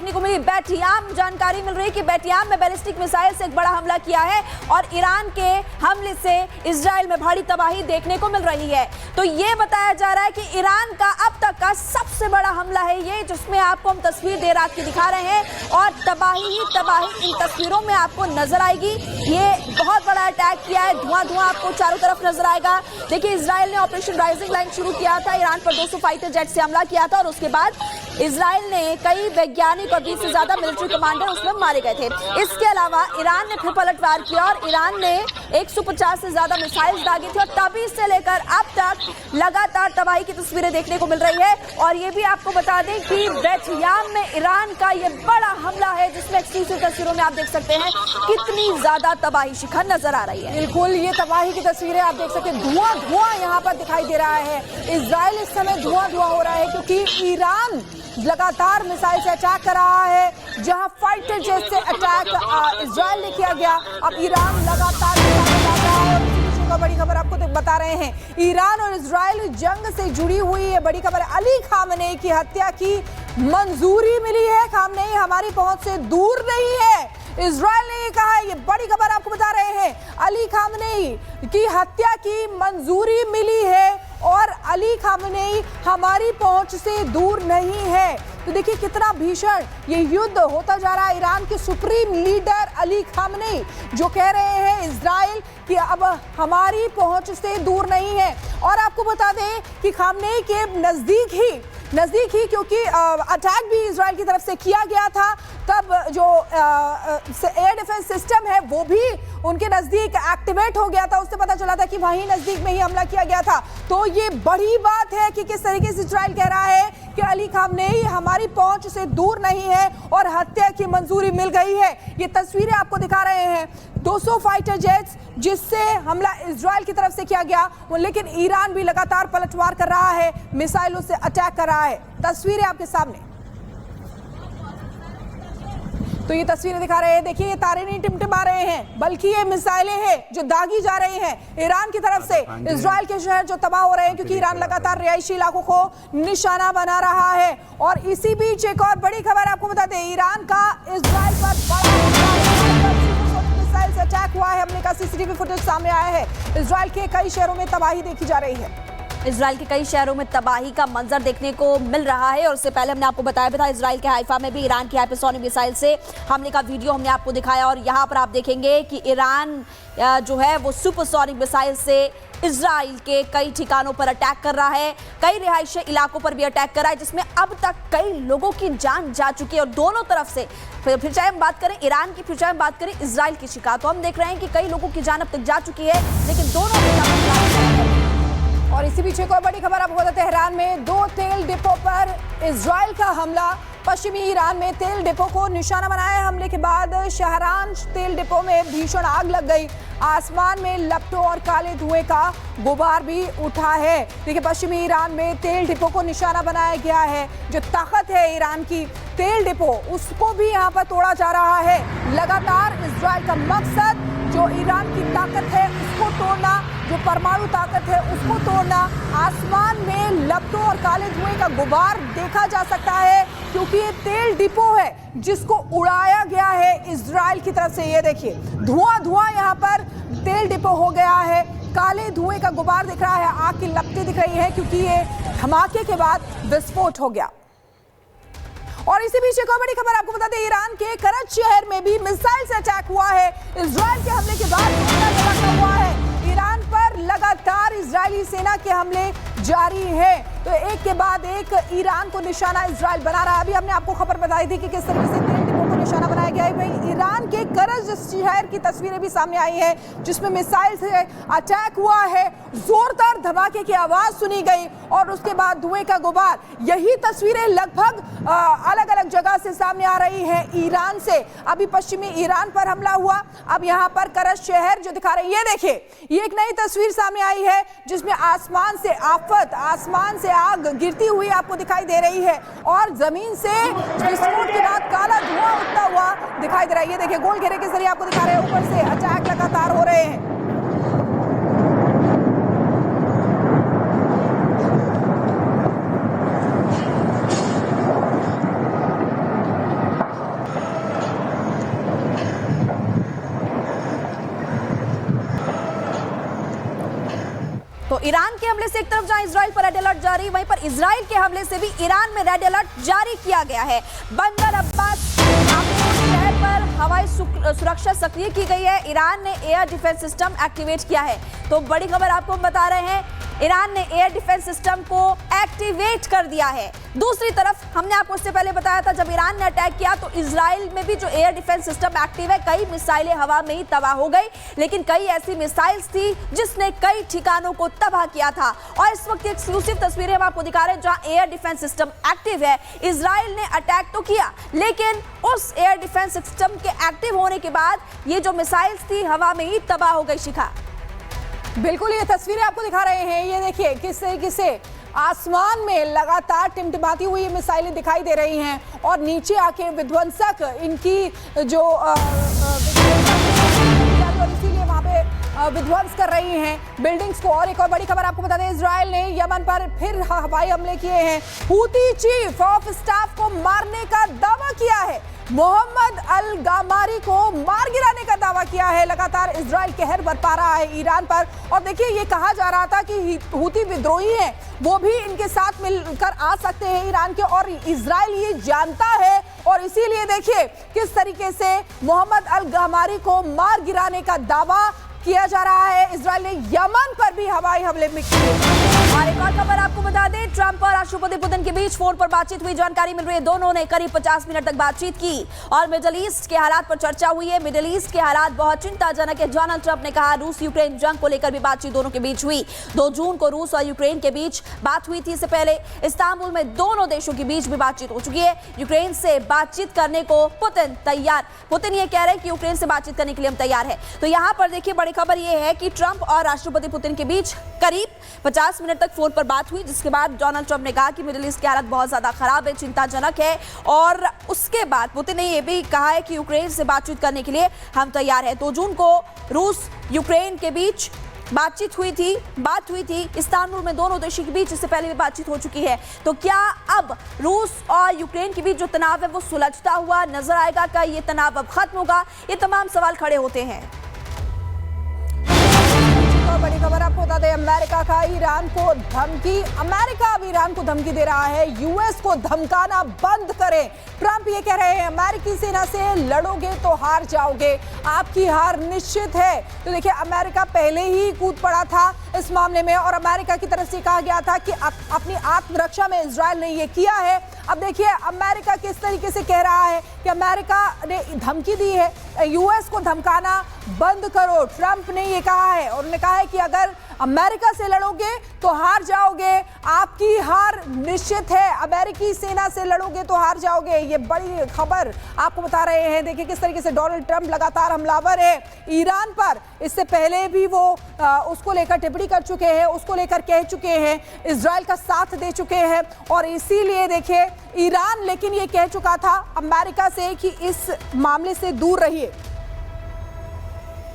देखने को मिली। बेटियाम जानकारी मिल रही है कि बेटियाम में बैलिस्टिक मिसाइल से एक बड़ा हमला किया है और ईरान के हमले से इजराइल में भारी तबाही देखने को मिल रही है। तो ये बताया जा रहा है कि ईरान का अब तक का सबसे बड़ा हमला है ये, जिसमें आपको हम तस्वीर देर रात की दिखा रहे हैं और तबाही ही तबाही इन तस्वीरों में आपको नजर आएगी। ये बहुत बड़ा अटैक किया है, धुआं धुआं आपको चारों तरफ नजर आएगा। देखिए, इजराइल ने ऑपरेशन राइजिंग लाइन शुरू किया था, ईरान पर 200 फाइटर जेट से हमला किया था और उसके बाद इजराइल ने कई वैज्ञानिक और 20 से ज्यादा मिलिट्री कमांडर उसमें मारे गए थे। इसके अलावा ईरान ने फिर पलटवार किया और ईरान ने 150 से ज्यादा मिसाइल दागी थी और तभी से लेकर अब तक लगातार तबाही की तस्वीरें देखने को मिल रही है। और ये भी आपको बता दें कि बेटियाम में ईरान का ये बड़ा हमला है, जिसमें एक्सक्लूसिव तस्वीरों में आप देख सकते हैं कितनी ज्यादा तबाही शिखर नजर आ रही है। बिल्कुल, ये तबाही की तस्वीरें आप देख सकते हैं। धुआं धुआं यहाँ पर दिखाई दे रहा है। इजराइल इस समय धुआं धुआं हो रहा है क्योंकि ईरान लगातार मिसाइल से अटैक कर रहा है। जहां फाइटर जेट से अटैक इजराइल ने किया गया, अब ईरान लगातार बड़ी खबर आपको बता रहे हैं। ईरान और इजराइल जंग से जुड़ी हुई है बड़ी खबर। अली खामनेई की हत्या की मंजूरी मिली है। खामनेई हमारी पहुंच से दूर नहीं है, इजराइल ने ये कहा है। ये बड़ी खबर आपको बता रहे हैं। अली खामनेई की हत्या की मंजूरी मिली है और अली खामनेई हमारी पहुंच से दूर नहीं है। तो देखिए कितना भीषण ये युद्ध होता जा रहा है। ईरान के सुप्रीम लीडर अली खामनेई जो कह रहे हैं इजराइल कि अब हमारी पहुंच से दूर नहीं है। और आपको बता दें कि खामनेई के नजदीक ही क्योंकि अटैक भी इजराइल की तरफ से किया गया था, तब जो एयर डिफेंस सिस्टम है वो भी उनके नजदीक एक्टिवेट हो गया था। उससे पता चला था कि वहीं नजदीक में ही हमला किया गया था। तो ये बड़ी बात है कि किस तरीके से इजराइल कह रहा है कि अली खामनेई हमारी पहुंच से दूर नहीं है और हत्या की मंजूरी मिल गई है। ये तस्वीरें आपको दिखा रहे हैं 200 फाइटर जेट्स जिससे हमला इजराइल की तरफ से किया गया, लेकिन ईरान भी लगातार पलटवार कर रहा है, मिसाइलों से अटैक कर रहा है। तस्वीरें आपके सामने, तो ये तस्वीरें दिखा रहे हैं। देखिए, ये तारे नहीं टिमटिमा रहे हैं, बल्कि ये मिसाइलें हैं जो दागी जा रही हैं ईरान की तरफ से। इजराइल के शहर जो तबाह हो रहे हैं क्योंकि ईरान लगातार रिहायशी इलाकों को निशाना बना रहा है। और इसी बीच एक और बड़ी खबर आपको बता दें, ईरान का इजराइल पर बड़ा मिसाइल से अटैक हुआ है। हमने का सीसीटीवी फुटेज सामने आया है। इजराइल के कई शहरों में तबाही देखी जा रही है। इजराइल के कई शहरों में तबाही का मंजर देखने को मिल रहा है और उससे पहले हमने आपको बताया भी था, इजराइल के हाइफा में भी ईरान की हाइपरसोनिक मिसाइल से हमले का वीडियो हमने आपको दिखाया। और यहाँ पर आप देखेंगे कि ईरान जो है वो सुपरसोनिक मिसाइल से इजराइल के कई ठिकानों पर अटैक कर रहा है, कई रिहायशी इलाकों पर भी अटैक कर रहा है, जिसमें अब तक कई लोगों की जान जा चुकी है। और दोनों तरफ से फिर चाहे हम बात करें ईरान की, फिर चाहे हम बात करें इजराइल की शिकार, तो हम देख रहे हैं कि कई लोगों की जान अब तक जा चुकी है, लेकिन दोनों। और इसी बीच एक और बड़ी खबर आपको बता, तेहरान में 2 तेल डिपो पर इजराइल का हमला। पश्चिमी ईरान में तेल डिपो को निशाना बनाया। हमले के बाद शहरान तेल डिपो में भीषण आग लग गई। आसमान में लपटों और काले धुएं का गुबार भी उठा है। देखिए, पश्चिमी ईरान में तेल डिपो को निशाना बनाया गया है। जो ताकत है ईरान की तेल डिपो, उसको भी यहाँ पर तोड़ा जा रहा है। लगातार इजराइल का मकसद जो ईरान की ताकत है उसको तोड़ना, जो परमाणु ताकत है उसको तोड़ना। आसमान में लपटों और काले धुएं का गुबार देखा जा सकता है क्योंकि ये तेल डिपो है जिसको उड़ाया गया है इजराइल की तरफ से। ये देखिए, धुआं धुआं यहाँ पर तेल डिपो हो गया है। काले धुएं का गुबार दिख रहा है, आग की लपटें दिख रही है क्योंकि ये धमाके के बाद विस्फोट हो गया। और इसी बीच एक और बड़ी खबर आपको बता दें, ईरान के करज शहर में भी मिसाइल से अटैक हुआ है। इजराइल के हमले के बाद धमाका हुआ है। ईरान पर लगातार इजरायली सेना के हमले जारी है, तो एक के बाद एक ईरान को निशाना इजराइल बना रहा है। अभी हमने आपको खबर बताई थी कि किस तरीके से तेल डिपो को निशाना बनाया गया है। वहीं ईरान के करज शहर की तस्वीरें भी सामने आई हैं जिसमें मिसाइल से अटैक हुआ है। जोरदार धमाके की आवाज सुनी गई और उसके बाद धुएं का गुबार। यही तस्वीरें लगभग अलग अलग जगह से सामने आ रही है ईरान से। अभी पश्चिमी ईरान पर हमला हुआ, अब यहाँ पर करज शहर जो दिखा रहे हैं, ये देखिए, ये एक नई तस्वीर सामने आई है जिसमें आसमान से आफत, आसमान से आग गिरती हुई आपको दिखाई दे रही है और जमीन से विस्फोट के बाद काला धुआं उठता हुआ दिखाई दे रहा है। ये देखिए, गोल घेरे के जरिए आपको दिखा रहे हैं, ऊपर से अटैक लगातार हो रहे हैं। तो ईरान के हमले से एक तरफ जहां इजराइल पर रेड अलर्ट जारी, वहीं पर इजराइल के हमले से भी ईरान में रेड अलर्ट जारी किया गया है। बंदर अब्बास शहर पर हवाई सुरक्षा सक्रिय की गई है। ईरान ने एयर डिफेंस सिस्टम एक्टिवेट किया है। तो बड़ी खबर आपको हम बता रहे हैं, ईरान ने एयर डिफेंस सिस्टम को एक्टिवेट कर दिया है। दूसरी तरफ हमने आपको इससे पहले बताया था, जब ईरान ने अटैक किया तो इजराइल में भी जो एयर डिफेंस सिस्टम एक्टिव है, कई मिसाइलें हवा में ही तबाह हो गई, लेकिन कई ऐसी मिसाइल्स थी जिसने कई ठिकानों को तबाह किया था। और इस वक्त एक्सक्लूसिव तस्वीरें हम आपको दिखा रहे हैं जहां एयर डिफेंस सिस्टम एक्टिव है। इजराइल ने अटैक तो किया, लेकिन उस एयर डिफेंस सिस्टम के एक्टिव होने के बाद ये जो मिसाइल्स थी हवा में ही तबाह हो गई। शिखा, बिल्कुल ये तस्वीरें आपको दिखा रहे हैं, ये देखिए किस तरीके से आसमान में लगातार टिमटिमाती हुई मिसाइलें दिखाई दे रही हैं और नीचे आके विध्वंसक इनकी जो इसीलिए वहां पे विध्वंस कर रही हैं बिल्डिंग्स को। और एक और बड़ी खबर आपको बता दें, इजराइल ने यमन पर फिर हवाई हमले किए हैं। हूती चीफ ऑफ स्टाफ को मारने का दावा किया है। मोहम्मद अल गामारी को मार गिराने का दावा किया है। लगातार इजराइल कहर बरपा रहा है ईरान पर। और देखिए, ये कहा जा रहा था कि हूती विद्रोही हैं, वो भी इनके साथ मिलकर आ सकते हैं ईरान के, और इजराइल ये जानता है और इसीलिए देखिए किस तरीके से मोहम्मद अल गामारी को मार गिराने का दावा किया जा रहा है। इजराइल ने यमन पर भी हवाई हमले में किए। और एक और खबर आपको बता दें, ट्रंप और राष्ट्रपति पुतिन के बीच फोन पर बातचीत हुई। जानकारी मिल रही है दोनों ने करीब 50 मिनट तक बातचीत की और मिडिल ईस्ट के हालात पर चर्चा हुई है। मिडिल ईस्ट के हालात बहुत चिंताजनक है। डोनाल्ड ट्रंप ने कहा, रूस यूक्रेन जंग को लेकर भी बातचीत दोनों के बीच हुई। 2 जून को रूस और यूक्रेन के बीच बात हुई थी। इससे पहले इस्तांबुल में दोनों देशों के बीच भी बातचीत हो चुकी है। यूक्रेन से बातचीत करने को पुतिन तैयार। पुतिन ये कह रहे हैं कि यूक्रेन से बातचीत करने के लिए हम तैयार है। तो यहाँ पर देखिए, बड़ी खबर ये है कि ट्रंप और राष्ट्रपति पुतिन के बीच करीब 50 मिनट तक फोन पर बात हुई, जिसके बाद डोनाल्ड ट्रंप ने कहा कि मिडिल ईस्ट की हालत बहुत ज्यादा खराब है, चिंताजनक है। और उसके बाद पुतिन ने यह भी कहा है कि यूक्रेन से बातचीत करने के लिए हम तैयार हैं। 2 जून को रूस यूक्रेन के बीच बात हुई थी इस्तांबुल में दोनों देशों के बीच। इससे पहले भी बातचीत हो चुकी है। तो क्या अब रूस और यूक्रेन के बीच जो तनाव है वो सुलझता हुआ नजर आएगा? क्या ये तनाव अब खत्म होगा? ये तमाम सवाल खड़े होते हैं। बड़ी खबर आपको बता दें, अमेरिका का ईरान को धमकी। अमेरिका अब ईरान को धमकी दे रहा है, यूएस को धमकाना बंद करें। ट्रंप ये कह रहे हैं, अमेरिकी सेना से लड़ोगे तो हार जाओगे, आपकी हार निश्चित है। तो देखिए, अमेरिका पहले ही कूद पड़ा था इस मामले में और अमेरिका की तरफ से कहा गया था कि अपनी आत्मरक्षा में इजराइल ने ये किया है। अब देखिए, अमेरिका किस तरीके से कह रहा है कि अमेरिका ने धमकी दी है, यूएस को धमकाना बंद करो। ट्रंप ने ये कहा है और उन्होंने कहा है कि अगर अमेरिका से लड़ोगे तो हार जाओगे, आपकी हार निश्चित है, अमेरिकी सेना से लड़ोगे तो हार जाओगे। ये बड़ी खबर आपको बता रहे हैं। देखिए किस तरीके से डोनाल्ड ट्रंप लगातार हमलावर है ईरान पर। इससे पहले भी वो उसको लेकर टिप्पणी कर चुके हैं, उसको लेकर कह चुके हैं, इजराइल का साथ दे चुके हैं। और इसीलिए देखिए, ईरान लेकिन ये कह चुका था अमेरिका से कि इस मामले से दूर रहिए।